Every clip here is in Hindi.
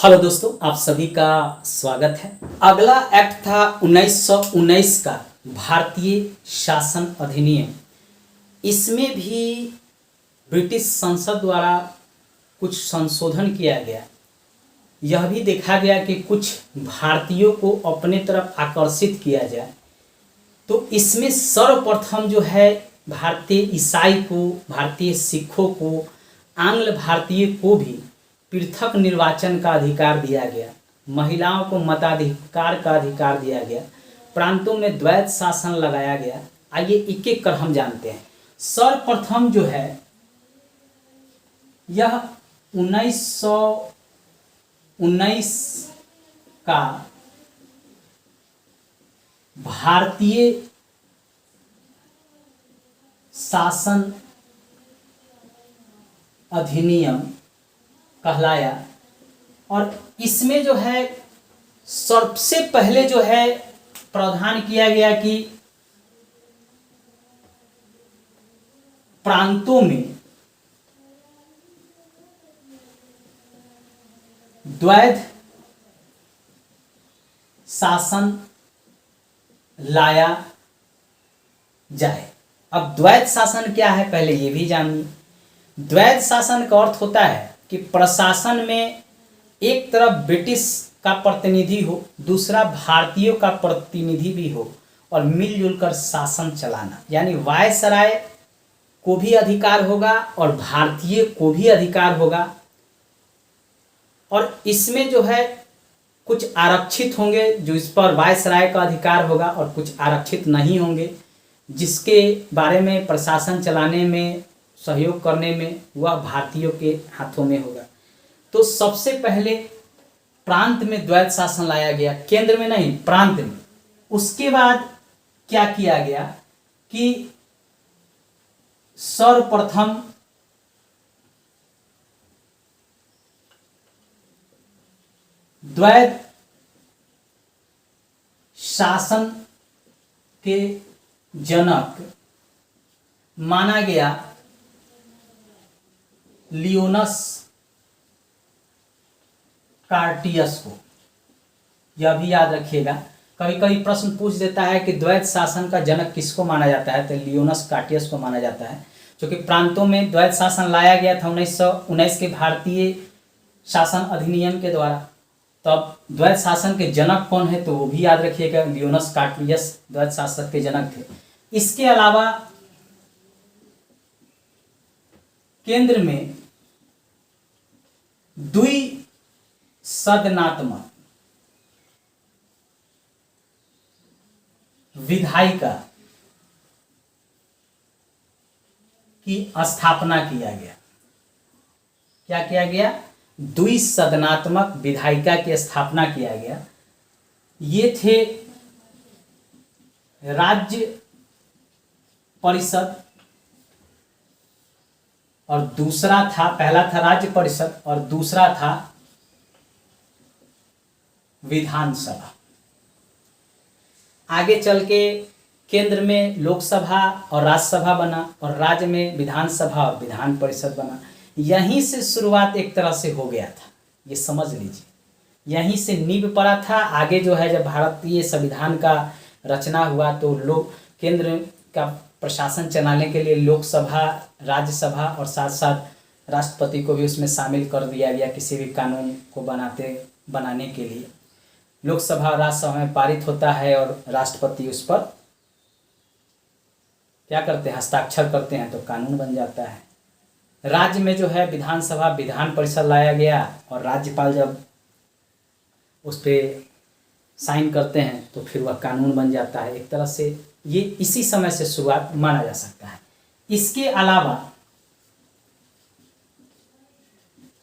हेलो दोस्तों, आप सभी का स्वागत है। अगला एक्ट था 1919 का भारतीय शासन अधिनियम। इसमें भी ब्रिटिश संसद द्वारा कुछ संशोधन किया गया। यह भी देखा गया कि कुछ भारतीयों को अपने तरफ आकर्षित किया जाए। तो इसमें सर्वप्रथम जो है भारतीय ईसाई को, भारतीय सिखों को, आंग्ल भारतीय को भी पृथक निर्वाचन का अधिकार दिया गया। महिलाओं को मताधिकार का अधिकार दिया गया। प्रांतों में द्वैत शासन लगाया गया। आइए एक एक कर हम जानते हैं। सर्वप्रथम जो है यह 1919 का भारतीय शासन अधिनियम कहलाया। और इसमें जो है सबसे पहले जो है प्रावधान किया गया कि प्रांतों में द्वैध शासन लाया जाए। अब द्वैध शासन क्या है पहले ये भी जानिए। द्वैध शासन का अर्थ होता है कि प्रशासन में एक तरफ ब्रिटिश का प्रतिनिधि हो, दूसरा भारतीयों का प्रतिनिधि भी हो और मिलजुल कर शासन चलाना। यानी वायसराय को भी अधिकार होगा और भारतीय को भी अधिकार होगा। और इसमें जो है कुछ आरक्षित होंगे जो इस पर वायसराय का अधिकार होगा और कुछ आरक्षित नहीं होंगे जिसके बारे में प्रशासन चलाने में, सहयोग करने में वह भारतीयों के हाथों में होगा। तो सबसे पहले प्रांत में द्वैध शासन लाया गया, केंद्र में नहीं, प्रांत में। उसके बाद क्या किया गया कि सर्वप्रथम द्वैध शासन के जनक माना गया लियोनस कार्टियस को। यह भी याद रखिएगा, कभी कभी प्रश्न पूछ देता है कि द्वैध शासन का जनक किसको माना जाता है, तो लियोनस कार्टियस को माना जाता है। क्योंकि प्रांतों में द्वैध शासन लाया गया था 1919 के भारतीय शासन अधिनियम के द्वारा। तो अब द्वैध शासन के जनक कौन है तो वो भी याद रखिएगा, लियोनस कार्टियस द्वैध शासन के जनक थे। इसके अलावा केंद्र में द्विसदनात्मक विधायिका की स्थापना किया गया। क्या किया गया? द्विसदनात्मक विधायिका की स्थापना किया गया। ये थे राज्य परिषद और दूसरा था, पहला था राज्य परिषद और दूसरा था विधानसभा। आगे चल के केंद्र में लोकसभा और राज्यसभा बना और राज्य में विधानसभा और विधान परिषद बना। यहीं से शुरुआत एक तरह से हो गया था, ये समझ लीजिए। यहीं से नींव पड़ा था। आगे जो है जब भारतीय संविधान का रचना हुआ तो लोग केंद्र का प्रशासन चलाने के लिए लोकसभा, राज्यसभा और साथ साथ राष्ट्रपति को भी उसमें शामिल कर दिया गया किसी भी कानून को बनाने के लिए। लोकसभा और राज्यसभा में पारित होता है और राष्ट्रपति उस पर क्या करते हैं, हस्ताक्षर करते हैं तो कानून बन जाता है। राज्य में जो है विधानसभा, विधान परिषद लाया गया और राज्यपाल जब उस पर साइन करते हैं तो फिर वह कानून बन जाता है। एक तरह से ये इसी समय से शुरुआत माना जा सकता है। इसके अलावा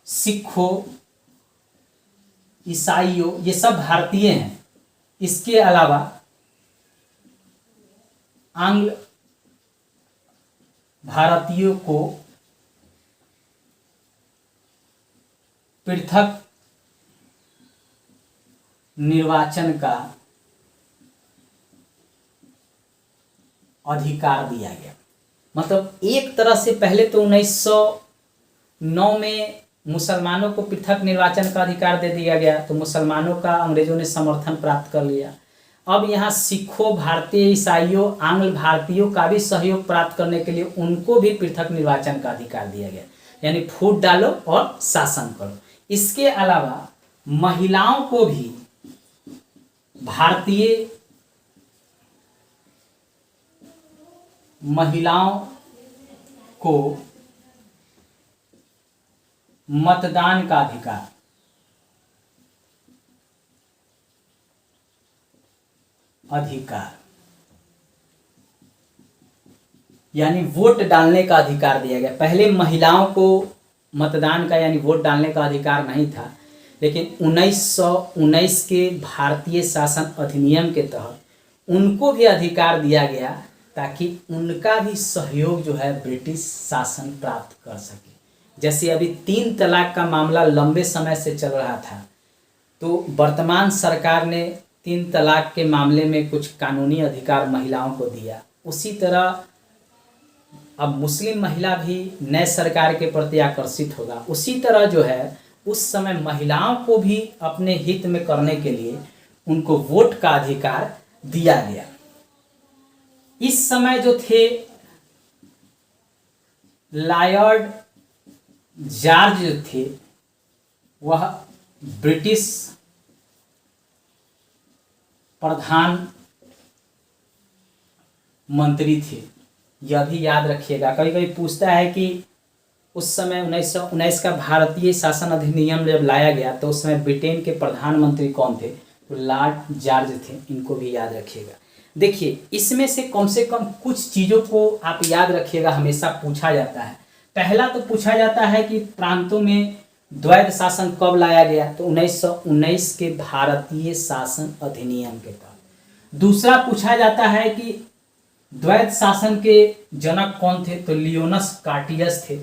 सिखों, ईसाइयों, ये सब भारतीय हैं। इसके अलावा आंग्ल भारतीयों को पृथक निर्वाचन का अधिकार दिया गया। मतलब एक तरह से पहले तो 1909 में मुसलमानों को पृथक निर्वाचन का अधिकार दे दिया गया, तो मुसलमानों का अंग्रेजों ने समर्थन प्राप्त कर लिया। अब यहाँ सिखों, भारतीय ईसाइयों, आंग्ल भारतीयों का भी सहयोग प्राप्त करने के लिए उनको भी पृथक निर्वाचन का अधिकार दिया गया, यानी फूट डालो और शासन करो। इसके अलावा महिलाओं को भी भारतीय महिलाओं को मतदान का अधिकार यानी वोट डालने का अधिकार दिया गया। पहले महिलाओं को मतदान का यानी वोट डालने का अधिकार नहीं था, लेकिन 1919 के भारतीय शासन अधिनियम के तहत उनको भी अधिकार दिया गया, ताकि उनका भी सहयोग जो है ब्रिटिश शासन प्राप्त कर सके। जैसे अभी 3 तलाक का मामला लंबे समय से चल रहा था, तो वर्तमान सरकार ने 3 तलाक के मामले में कुछ कानूनी अधिकार महिलाओं को दिया। उसी तरह अब मुस्लिम महिला भी नए सरकार के प्रति आकर्षित होगा। उसी तरह जो है उस समय महिलाओं को भी अपने हित में करने के लिए उनको वोट का अधिकार दिया गया। इस समय जो थे लॉर्ड जॉर्ज जो थे, वह ब्रिटिश प्रधान मंत्री थे। यह भी याद रखिएगा, कभी कभी पूछता है कि उस समय 1919 का भारतीय शासन अधिनियम जब लाया गया तो उस समय ब्रिटेन के प्रधानमंत्री कौन थे, तो लॉर्ड जॉर्ज थे। इनको भी याद रखिएगा। देखिए, इसमें से कम कुछ चीज़ों को आप याद रखिएगा, हमेशा पूछा जाता है। पहला तो पूछा जाता है कि प्रांतों में द्वैध शासन कब लाया गया, तो 1919 के भारतीय शासन अधिनियम के तहत। दूसरा पूछा जाता है कि द्वैध शासन के जनक कौन थे, तो लियोनस कार्टियस थे।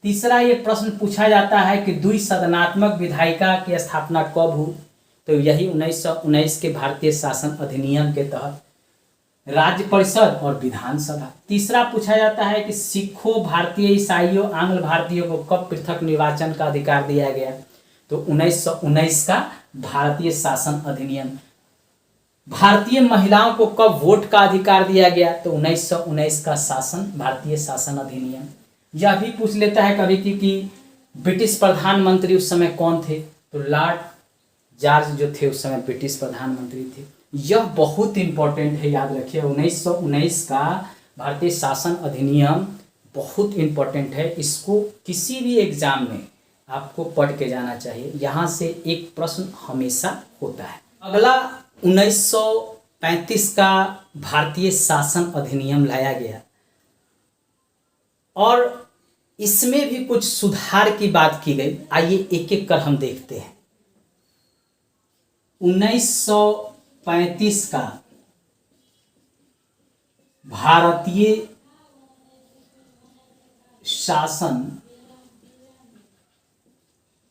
तीसरा ये प्रश्न पूछा जाता है कि द्विसदनात्मक विधायिका की स्थापना कब हुई, तो यही 1919 के भारतीय शासन अधिनियम के तहत राज्य परिषद और विधानसभा। तीसरा पूछा जाता है कि सिखों, भारतीय ईसाइयों, आंग्ल भारतीयों को कब पृथक निर्वाचन का अधिकार दिया गया, तो 1919 का भारतीय शासन अधिनियम। भारतीय महिलाओं को कब वोट का अधिकार दिया गया, तो 1919 का भारतीय शासन अधिनियम। यह भी पूछ लेता है कभी कि ब्रिटिश प्रधानमंत्री उस समय कौन थे, तो लॉर्ड जॉर्ज जो थे उस समय ब्रिटिश प्रधानमंत्री थे। यह बहुत इंपॉर्टेंट है, याद रखिए। 1919 का भारतीय शासन अधिनियम बहुत इंपॉर्टेंट है। इसको किसी भी एग्जाम में आपको पढ़ के जाना चाहिए, यहाँ से एक प्रश्न हमेशा होता है। अगला 1935 का भारतीय शासन अधिनियम लाया गया और इसमें भी कुछ सुधार की बात की गई। आइए एक एक कर हम देखते हैं। 1935 का भारतीय शासन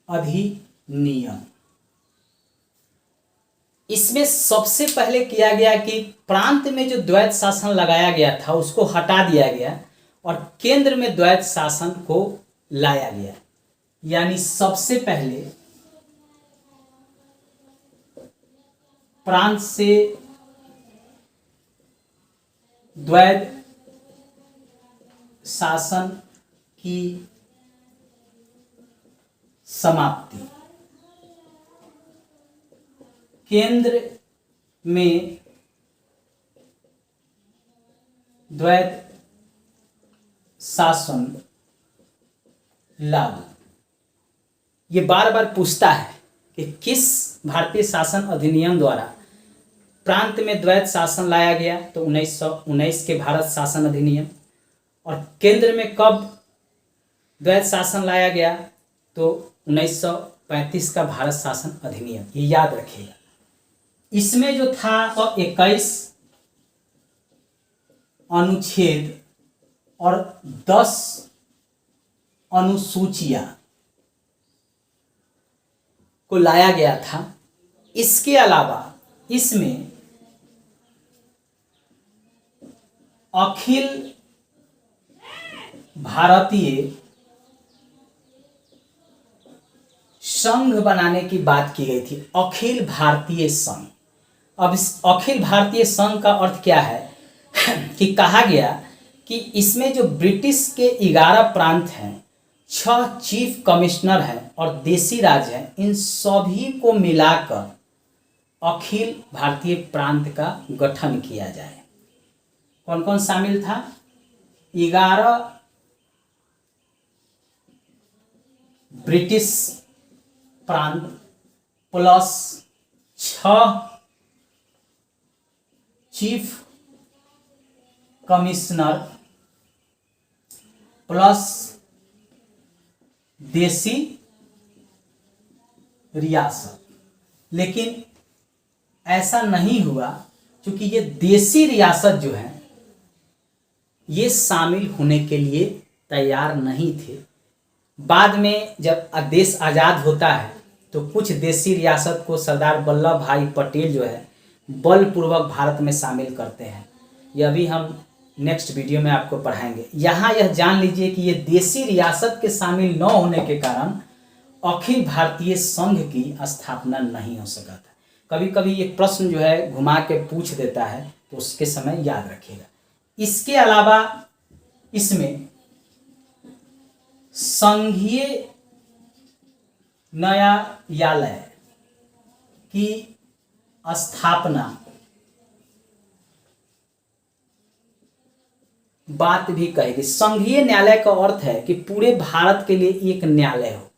अधिनियम, इसमें सबसे पहले किया गया कि प्रांत में जो द्वैध शासन लगाया गया था उसको हटा दिया गया और केंद्र में द्वैध शासन को लाया गया। यानी सबसे पहले प्रांत से द्वैध शासन की समाप्ति, केंद्र में द्वैध शासन लागू। ये बार बार पूछता है कि किस भारतीय शासन अधिनियम द्वारा प्रांत में द्वैध शासन लाया गया, तो 1919 के भारत शासन अधिनियम। और केंद्र में कब द्वैध शासन लाया गया, तो 1935 का भारत शासन अधिनियम। ये याद रखिएगा। इसमें जो था 121 अनुच्छेद और 10 अनुसूचियां को लाया गया था। इसके अलावा इसमें अखिल भारतीय संघ बनाने की बात की गई थी, अखिल भारतीय संघ। अब इस अखिल भारतीय संघ का अर्थ क्या है कि कहा गया कि इसमें जो ब्रिटिश के 11 प्रांत हैं, 6 चीफ कमिश्नर हैं और देसी राज्य हैं, इन सभी को मिलाकर अखिल भारतीय प्रांत का गठन किया जाए। कौन कौन शामिल था? 11 ब्रिटिश प्रांत प्लस 6 चीफ कमिश्नर प्लस देसी रियासत। लेकिन ऐसा नहीं हुआ, क्योंकि ये देसी रियासत जो है ये शामिल होने के लिए तैयार नहीं थे। बाद में जब देश आज़ाद होता है तो कुछ देसी रियासत को सरदार वल्लभ भाई पटेल जो है बलपूर्वक भारत में शामिल करते हैं। यह भी हम नेक्स्ट वीडियो में आपको पढ़ाएंगे। यहाँ यह जान लीजिए कि ये देसी रियासत के शामिल न होने के कारण अखिल भारतीय संघ की स्थापना नहीं हो सका था। कभी कभी ये प्रश्न जो है घुमा के पूछ देता है, तो उसके समय याद रखिएगा। इसके अलावा इसमें संघीय न्यायालय की स्थापना बात भी कहेगी। संघीय न्यायालय का अर्थ है कि पूरे भारत के लिए एक न्यायालय हो।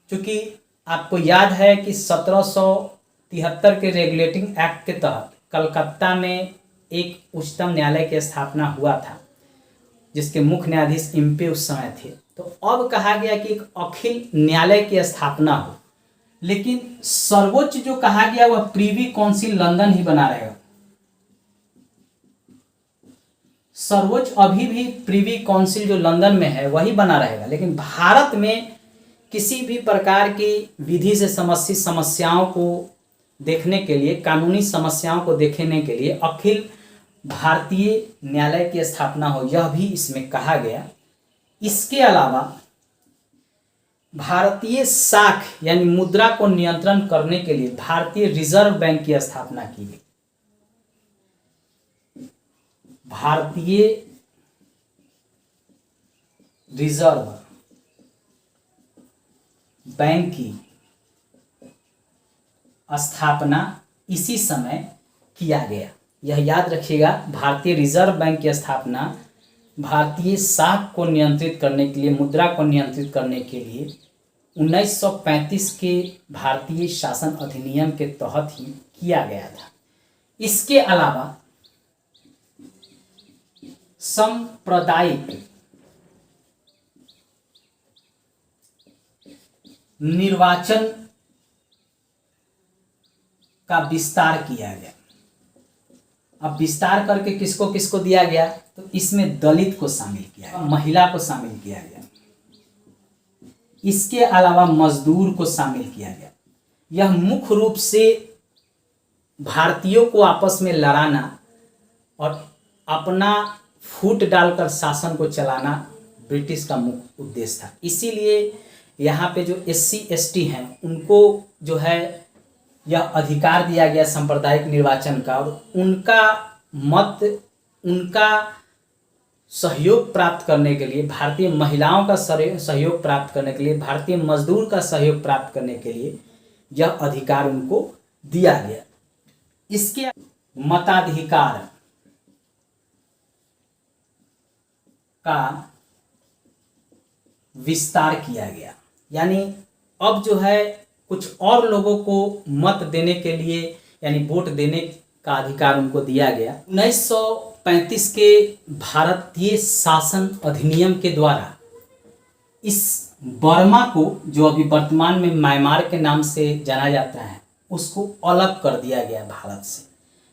क्योंकि आपको याद है कि 1773 के रेगुलेटिंग एक्ट के तहत कलकत्ता में एक उच्चतम न्यायालय की स्थापना हुआ था, जिसके मुख्य न्यायाधीश इम्पे उस समय थे। तो अब कहा गया कि एक अखिल न्यायालय की स्थापना हो, लेकिन सर्वोच्च जो कहा गया वह प्रीवी काउंसिल लंदन ही बना रहेगा। सर्वोच्च अभी भी प्रीवी काउंसिल जो लंदन में है वही बना रहेगा, लेकिन भारत में किसी भी प्रकार की विधि से संबंधित समस्याओं को देखने के लिए, कानूनी समस्याओं को देखने के लिए अखिल भारतीय न्यायालय की स्थापना हो, यह भी इसमें कहा गया। इसके अलावा भारतीय साख यानी मुद्रा को नियंत्रण करने के लिए भारतीय रिजर्व बैंक की स्थापना की गई। भारतीय रिजर्व बैंक की स्थापना इसी समय किया गया। यह याद रखिएगा, भारतीय रिजर्व बैंक की स्थापना भारतीय साख को नियंत्रित करने के लिए, मुद्रा को नियंत्रित करने के लिए 1935 के भारतीय शासन अधिनियम के तहत ही किया गया था। इसके अलावा सांप्रदायिक निर्वाचन का विस्तार किया गया। अब विस्तार करके किसको किसको दिया गया, तो इसमें दलित को शामिल किया गया, महिला को शामिल किया गया, इसके अलावा मजदूर को शामिल किया गया। यह मुख्य रूप से भारतीयों को आपस में लड़ाना और अपना फूट डालकर शासन को चलाना ब्रिटिश का मुख्य उद्देश्य था। इसीलिए यहाँ पे जो SC ST हैं उनको जो है यह अधिकार दिया गया सांप्रदायिक निर्वाचन का, और उनका मत, उनका सहयोग प्राप्त करने के लिए, भारतीय महिलाओं का सहयोग प्राप्त करने के लिए, भारतीय मजदूर का सहयोग प्राप्त करने के लिए यह अधिकार उनको दिया गया। इसके मताधिकार का विस्तार किया गया, यानी अब जो है कुछ और लोगों को मत देने के लिए यानी वोट देने का अधिकार उनको दिया गया। 1935 के भारतीय शासन अधिनियम के द्वारा इस बर्मा को, जो अभी वर्तमान में म्यांमार के नाम से जाना जाता है, उसको अलग कर दिया गया भारत से।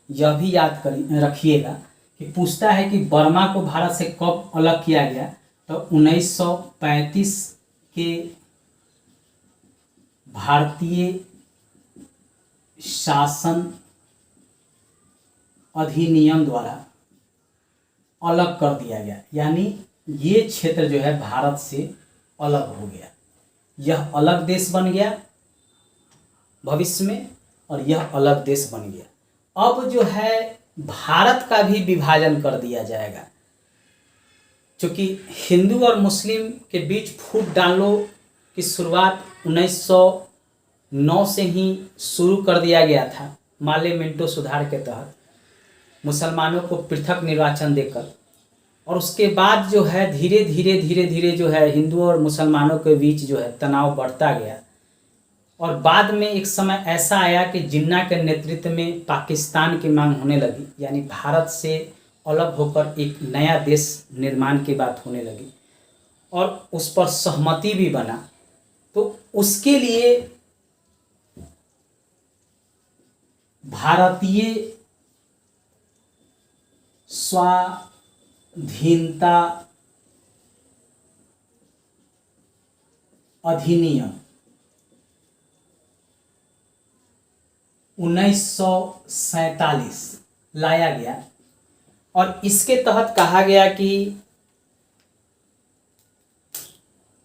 यह भी याद रखिएगा कि पूछता है कि बर्मा को भारत से कब अलग किया गया, तो 1935 के भारतीय शासन अधिनियम द्वारा अलग कर दिया गया, यानी ये क्षेत्र जो है भारत से अलग हो गया। यह अलग देश बन गया भविष्य में, और यह अलग देश बन गया। अब जो है भारत का भी विभाजन कर दिया जाएगा, क्योंकि हिंदू और मुस्लिम के बीच फूट डालो की शुरुआत 1909 से ही शुरू कर दिया गया था, माले मिंटो सुधार के तहत मुसलमानों को पृथक निर्वाचन देकर। और उसके बाद जो है धीरे धीरे जो है हिंदू और मुसलमानों के बीच जो है तनाव बढ़ता गया। और बाद में एक समय ऐसा आया कि जिन्ना के नेतृत्व में पाकिस्तान की मांग होने लगी, यानी भारत से अलग होकर एक नया देश निर्माण की बात होने लगी, और उस पर सहमति भी बना। तो उसके लिए भारतीय स्वाधीनता अधिनियम 1947 लाया गया, और इसके तहत कहा गया कि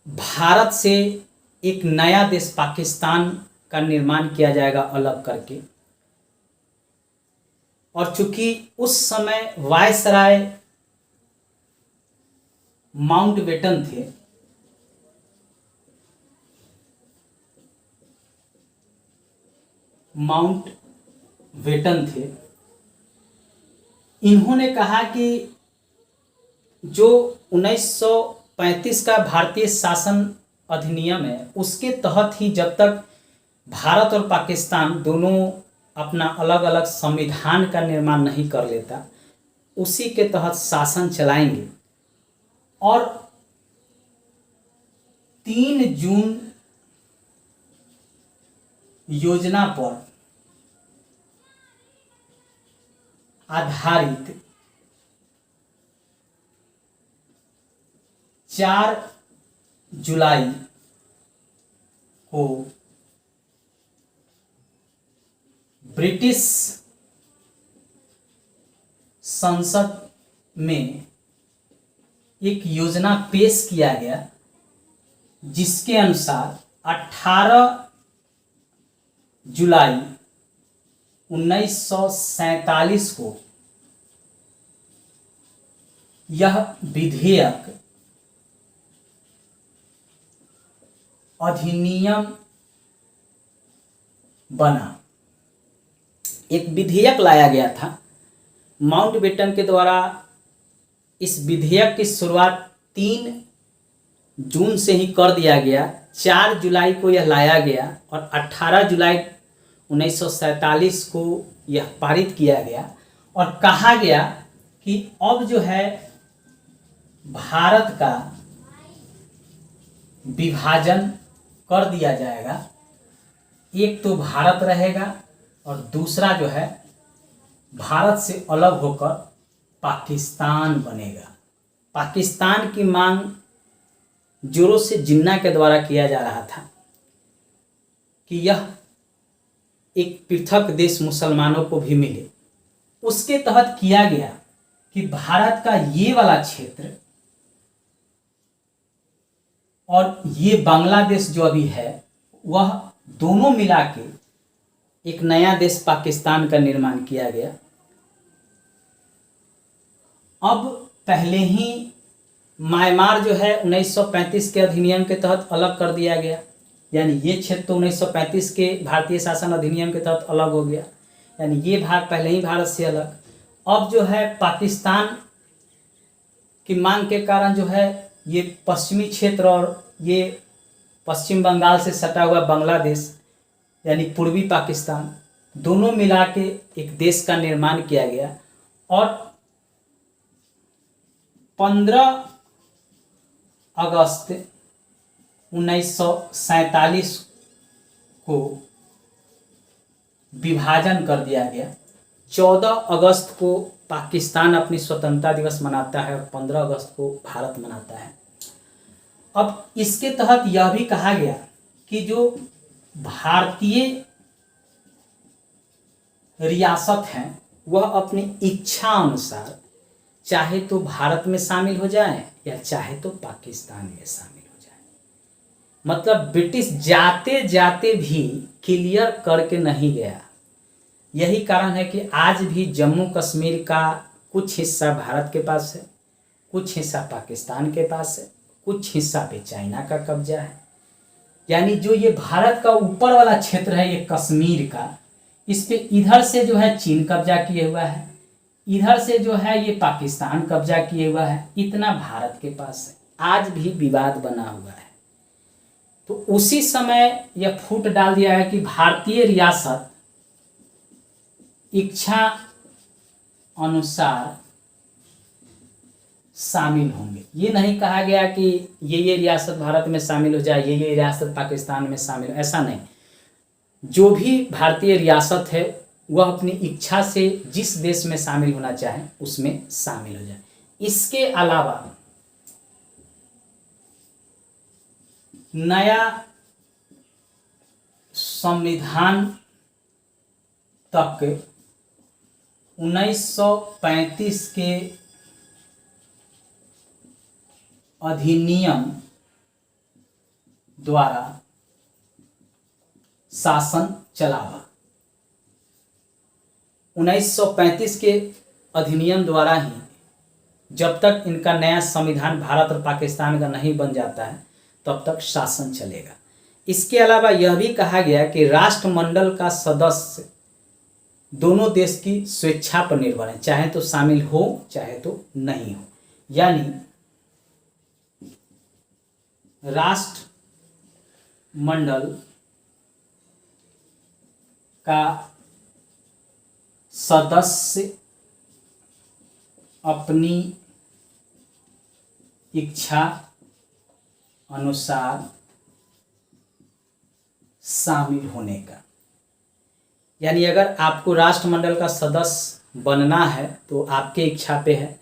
भारत से एक नया देश पाकिस्तान का निर्माण किया जाएगा अलग करके। और चूंकि उस समय वायसराय माउंटबेटन थे, इन्होंने कहा कि जो 1935 का भारतीय शासन अधिनियम है उसके तहत ही जब तक भारत और पाकिस्तान दोनों अपना अलग अलग संविधान का निर्माण नहीं कर लेता, उसी के तहत शासन चलाएंगे। और 3 जून योजना पर आधारित 4 जुलाई को ब्रिटिश संसद में एक योजना पेश किया गया, जिसके अनुसार 18 जुलाई 1947 को यह विधेयक अधिनियम बना। एक विधेयक लाया गया था माउंटबेटन के द्वारा। इस विधेयक की शुरुआत 3 जून से ही कर दिया गया। 4 जुलाई को यह लाया गया और 18 जुलाई 1947 को यह पारित किया गया, और कहा गया कि अब जो है भारत का विभाजन कर दिया जाएगा। एक तो भारत रहेगा और दूसरा जो है भारत से अलग होकर पाकिस्तान बनेगा। पाकिस्तान की मांग जोरों से जिन्ना के द्वारा किया जा रहा था कि यह एक पृथक देश मुसलमानों को भी मिले। उसके तहत किया गया कि भारत का ये वाला क्षेत्र और ये बांग्लादेश जो अभी है, वह दोनों मिला के एक नया देश पाकिस्तान का निर्माण किया गया। अब पहले ही म्यांमार जो है 1935 के अधिनियम के तहत अलग कर दिया गया, यानी ये क्षेत्र तो 1935 के भारतीय शासन अधिनियम के तहत अलग हो गया, यानी ये भाग पहले ही भारत से अलग। अब जो है पाकिस्तान की मांग के कारण जो है ये पश्चिमी क्षेत्र और ये पश्चिम बंगाल से सटा हुआ बांग्लादेश यानी पूर्वी पाकिस्तान दोनों मिला के एक देश का निर्माण किया गया। और 15 अगस्त 1947 को विभाजन कर दिया गया। 14 अगस्त को पाकिस्तान अपनी स्वतंत्रता दिवस मनाता है और 15 अगस्त को भारत मनाता है। अब इसके तहत यह भी कहा गया कि जो भारतीय रियासत हैं वह अपनी इच्छा अनुसार चाहे तो भारत में शामिल हो जाए या चाहे तो पाकिस्तान में शामिल हो जाए। मतलब ब्रिटिश जाते जाते भी क्लियर करके नहीं गया। यही कारण है कि आज भी जम्मू कश्मीर का कुछ हिस्सा भारत के पास है, कुछ हिस्सा पाकिस्तान के पास है, कुछ हिस्सा पे चाइना का कब्जा है। यानी जो ये भारत का ऊपर वाला क्षेत्र है ये कश्मीर का, इस पे इधर से जो है चीन कब्जा किए हुआ है, इधर से जो है ये पाकिस्तान कब्जा किए हुआ है, इतना भारत के पास है। आज भी विवाद बना हुआ है। तो उसी समय यह फूट डाल दिया है कि भारतीय रियासत इच्छा अनुसार शामिल होंगे। ये नहीं कहा गया कि ये रियासत भारत में शामिल हो जाए, ये रियासत पाकिस्तान में शामिल हो, ऐसा नहीं। जो भी भारतीय रियासत है वह अपनी इच्छा से जिस देश में शामिल होना चाहे उसमें शामिल हो जाए। इसके अलावा नया संविधान तक 1935 के अधिनियम द्वारा शासन चलावा। 1935 के अधिनियम द्वारा ही जब तक इनका नया संविधान भारत और पाकिस्तान का नहीं बन जाता है तब तक शासन चलेगा। इसके अलावा यह भी कहा गया कि राष्ट्रमंडल का सदस्य दोनों देश की स्वेच्छा पर निर्भर है, चाहे तो शामिल हो चाहे तो नहीं हो। यानी राष्ट्रमंडल का सदस्य अपनी इच्छा अनुसार शामिल होने का, यानी अगर आपको राष्ट्रमंडल का सदस्य बनना है तो आपके इच्छा पे है।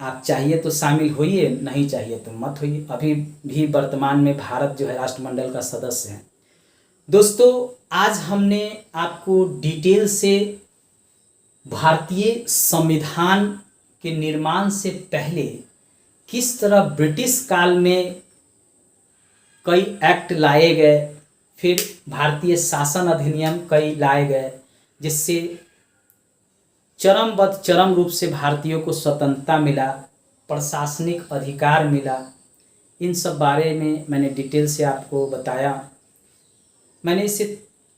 आप चाहिए तो शामिल होइए, नहीं चाहिए तो मत होइए। अभी भी वर्तमान में भारत जो है राष्ट्रमंडल का सदस्य है। दोस्तों, आज हमने आपको डिटेल से भारतीय संविधान के निर्माण से पहले किस तरह ब्रिटिश काल में कई एक्ट लाए गए, फिर भारतीय शासन अधिनियम कई लाए गए, जिससे चरम रूप से भारतीयों को स्वतंत्रता मिला, प्रशासनिक अधिकार मिला। इन सब बारे में मैंने डिटेल से आपको बताया। मैंने इसे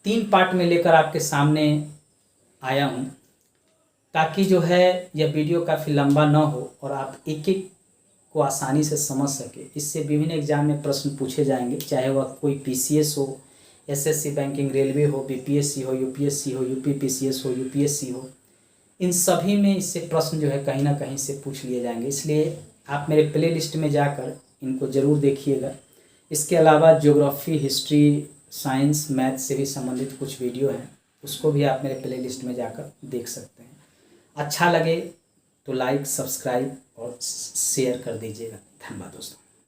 3 पार्ट में लेकर आपके सामने आया हूँ ताकि जो है यह वीडियो काफ़ी लंबा ना हो और आप एक एक को आसानी से समझ सके। इससे विभिन्न एग्जाम में प्रश्न पूछे जाएंगे, चाहे वह कोई पीसीएस हो, एसएससी बैंकिंग, रेलवे हो, बीपीएससी हो, यूपीएससी हो, यूपीपीसीएस हो, यूपीएससी हो, इन सभी में इससे प्रश्न जो है कहीं ना कहीं से पूछ लिए जाएंगे। इसलिए आप मेरे प्ले लिस्ट में जाकर इनको ज़रूर देखिएगा। इसके अलावा ज्योग्राफी, हिस्ट्री, साइंस, मैथ से भी संबंधित कुछ वीडियो हैं, उसको भी आप मेरे प्ले लिस्ट में जाकर देख सकते हैं। अच्छा लगे तो लाइक, सब्सक्राइब और शेयर कर दीजिएगा। धन्यवाद दोस्तों।